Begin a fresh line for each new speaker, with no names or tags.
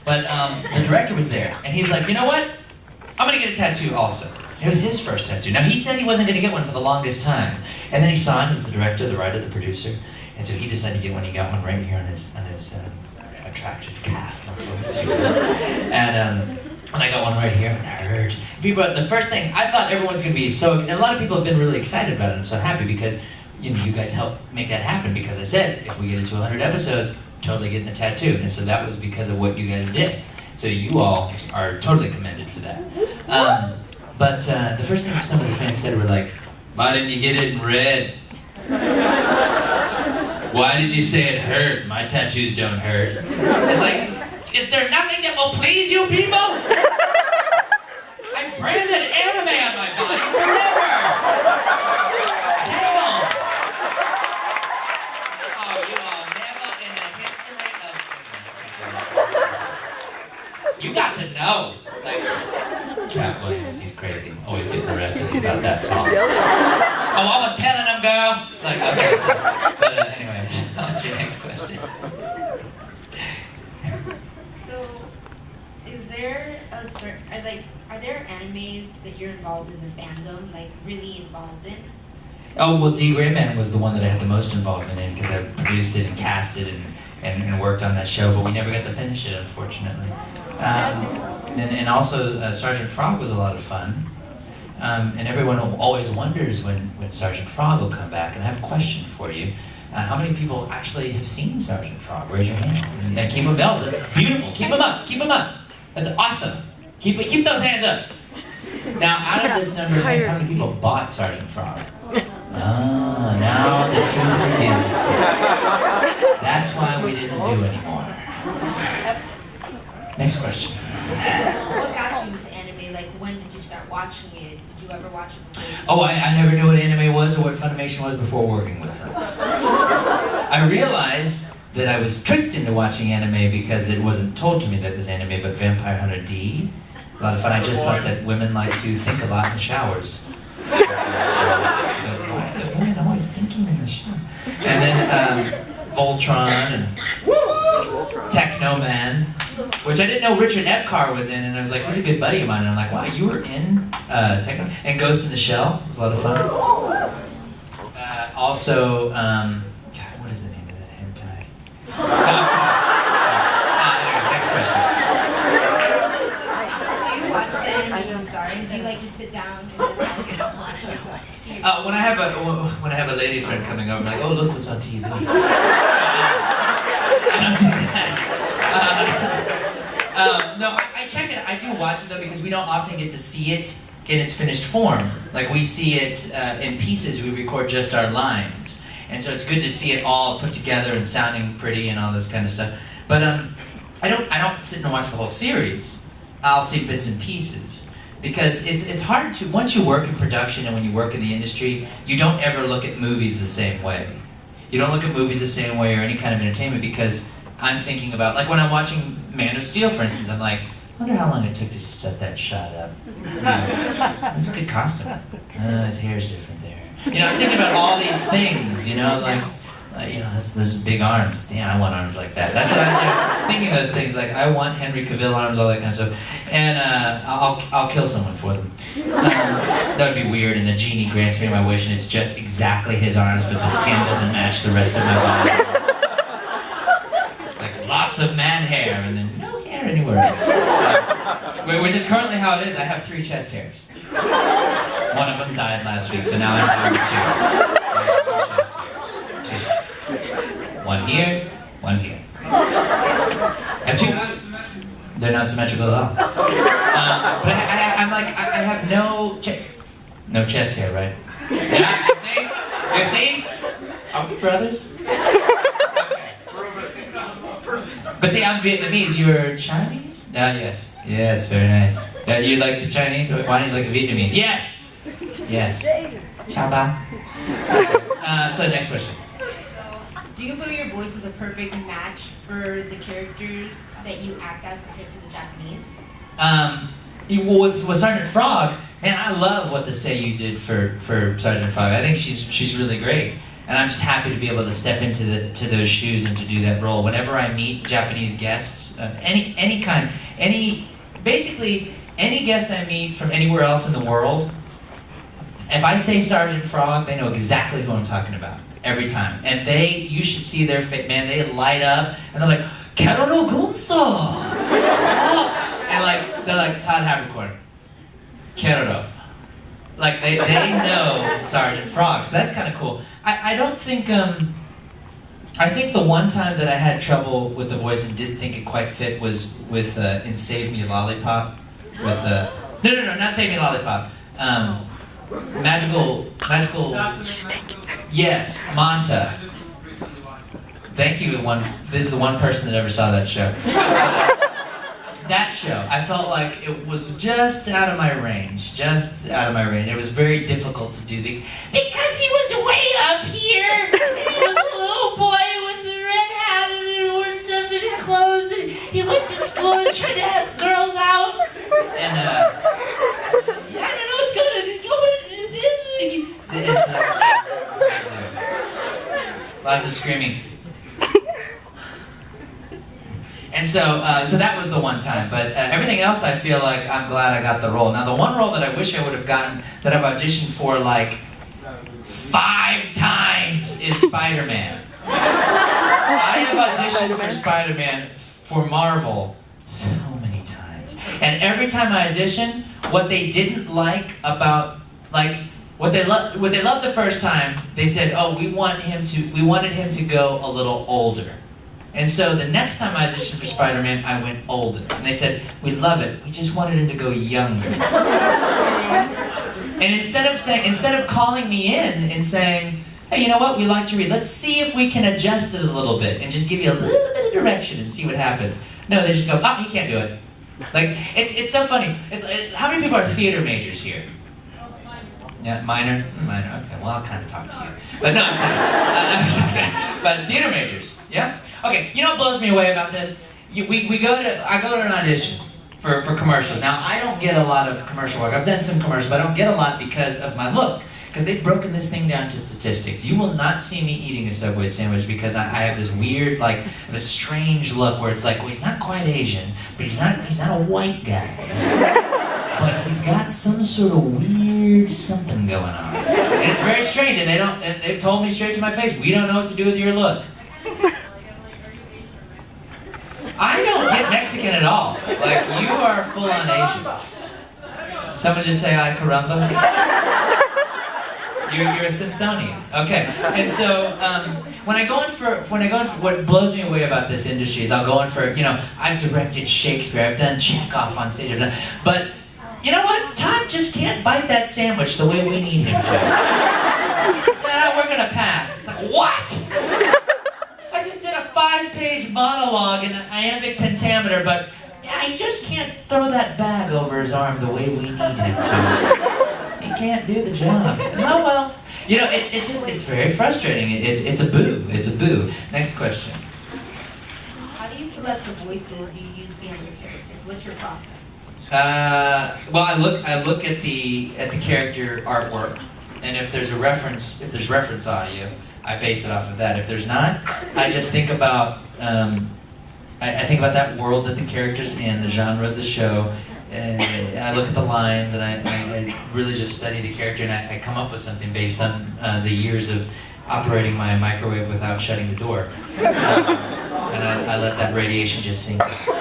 But the director was there, and he's like, you know what? I'm gonna get a tattoo also. It was his first tattoo. Now he said he wasn't gonna get one for the longest time, and then he saw it as the director, the writer, the producer, and so he decided to get one. He got one right here on his attractive calf. And I got one right here, and it hurt. People, the first thing I thought everyone's gonna be so. And a lot of people have been really excited about it. I'm so happy because you guys helped make that happen. Because I said if we get into 100 episodes, totally getting the tattoo, and so that was because of what you guys did. So you all are totally commended for that. But the first thing some of the fans said were like, "Why didn't you get it in red? Why did you say it hurt? My tattoos don't hurt." It's like, is there nothing that will please you people? I branded anime on my body forever. Damn. Oh, you all never in the history of. You got to know. Like, Cat Williams, he's crazy. Always getting arrested. He's about that tall. Oh, I was telling him, girl. Like, okay, so, but anyway, what's your next question?
So, is there a certain, are there animes that you're involved in the fandom, like really involved in?
Oh, well, D. Grayman was the one that I had the most involvement in because I produced it and cast it and worked on that show, but we never got to finish it, unfortunately. And also, Sergeant Frog was a lot of fun. And everyone always wonders when Sergeant Frog will come back. And I have a question for you. How many people actually have seen Sergeant Frog? Raise your hands. And keep them up. Beautiful. Keep them up. Keep them up. That's awesome. Keep those hands up. Now, out of this number of hands, how many people bought Sergeant Frog? Ah, now the truth reveals itself. That's why we didn't do anymore. Next question.
What got you into anime? Like, when did you start watching it? Did you ever watch it before?
Oh, I never knew what anime was or what Funimation was before working with them. I realized that I was tricked into watching anime because it wasn't told to me that it was anime, but Vampire Hunter D. A lot of fun. I just thought that women like to think a lot in showers. So, why are the women always thinking in the shower? And then Voltron and Technoman, which I didn't know Richard Epcar was in, and I was like, he's a good buddy of mine. And I'm like, wow, you were in Techno? And Ghost in the Shell was a lot of fun. Also, God, what is the name of that hentai? Anyway, next question.
Do you watch the anime you start? Do you like to sit down and just watch it?
When I have a lady friend coming over, I'm like, oh, look what's on TV. I don't do that. No, I check it. I do watch it though because we don't often get to see it in its finished form. Like we see it in pieces. We record just our lines, and so it's good to see it all put together and sounding pretty and all this kind of stuff. But I don't sit and watch the whole series. I'll see bits and pieces. Because it's hard to, once you work in production and when you work in the industry, you don't ever look at movies the same way. You don't look at movies the same way or any kind of entertainment because I'm thinking about, like when I'm watching Man of Steel, for instance, I'm like, I wonder how long it took to set that shot up. That's a good costume. His hair's different there. You know, I'm thinking about all these things, you know, like you know, those big arms. Damn, I want arms like that. That's what I'm thinking. Those things like I want Henry Cavill arms, all that kind of stuff, and I'll kill someone for them. That would be weird. And the genie grants me my wish, and it's just exactly his arms, but the skin doesn't match the rest of my body. Like lots of man hair, and then no hair anywhere else. Which is currently how it is. I have 3 chest hairs. One of them died last week, so now I'm down to 2. I have 2 chest hairs. 2. One here, one here. I have 2. They're not symmetrical at all. But I'm like, I have no chest hair, right? Yeah, you see? Are we brothers? Okay. But see, I'm Vietnamese. You're Chinese? Yes. Yes, very nice. You like the Chinese? Why don't you like the Vietnamese? Yes! Yes. Ciao ba. So next question.
Do you feel your voice is a perfect match for the characters that you act as compared to the Japanese?
With Sergeant Frog, man, I love what the seiyuu did for Sergeant Frog. I think she's really great. And I'm just happy to be able to step into those shoes and to do that role. Whenever I meet Japanese guests, basically any guest I meet from anywhere else in the world, if I say Sergeant Frog, they know exactly who I'm talking about every time. And you should see their face, man. They light up and they're like, "Keroro Gunso!" And they're like Todd Haberkorn, Keroro. Like they know Sergeant Frog, so that's kind of cool. I don't think, I think the one time that I had trouble with the voice and didn't think it quite fit was with, in Save Me Lollipop, with, no, not Save Me Lollipop, Magical, yes, Manta. Thank you, this is the one person that ever saw that show. That show, I felt like it was just out of my range, It was very difficult to do because he was way up here, and he was a little boy with the red hat and he wore stuff in his clothes, and he went to school and tried to ask girls out, and I don't know what's going on. Lots of screaming. And so that was the one time, but everything else I feel like I'm glad I got the role. Now the one role that I wish I would have gotten, that I've auditioned for like 5 times is Spider-Man. I have auditioned for Spider-Man for Marvel so many times. And every time I audition, what they didn't like about, what they loved the first time, they said, oh, we wanted him to go a little older. And so the next time I auditioned for Spider-Man, I went older. And they said, we love it, we just wanted him to go younger. And instead of calling me in and saying, hey, you know what, we liked your read, let's see if we can adjust it a little bit and just give you a little bit of direction and see what happens. No, they just go, oh, he can't do it. Like, it's so funny. How many people are theater majors here? Yeah, minor? Minor, okay, well, I'll kind of talk to you. But no, I'm kidding. But theater majors, yeah? Okay, you know what blows me away about this? I go to an audition for commercials. Now, I don't get a lot of commercial work. I've done some commercials, but I don't get a lot because of my look. Because they've broken this thing down to statistics. You will not see me eating a Subway sandwich because I have this weird, a strange look where it's like, well, he's not quite Asian, but he's not a white guy. But he's got some sort of weird something going on. And it's very strange, and they've told me straight to my face, we don't know what to do with your look. I don't get Mexican at all. Like, you are full-on Asian. Someone just say, ay caramba? You're a Simpsonian. Okay. And so, when I go in for, what blows me away about this industry is I'll go in for, I've directed Shakespeare, I've done Chekhov on stage, but you know what? Todd just can't bite that sandwich the way we need him to. We're gonna pass. It's like, what? I just did a 5-page monologue in an iambic pentameter, but I just can't throw that bag over his arm the way we need him to. He can't do the job. Oh well. It's very frustrating. It's a boo. It's a boo. Next question.
How do you select the voices you use behind your characters? What's your process?
Well, I look at the character artwork, and if there's reference audio, I base it off of that. If there's not, I just think about I think about that world that the character's in, the genre of the show, and I look at the lines, and I really just study the character, and I come up with something based on the years of operating my microwave without shutting the door, and I let that radiation just sink in.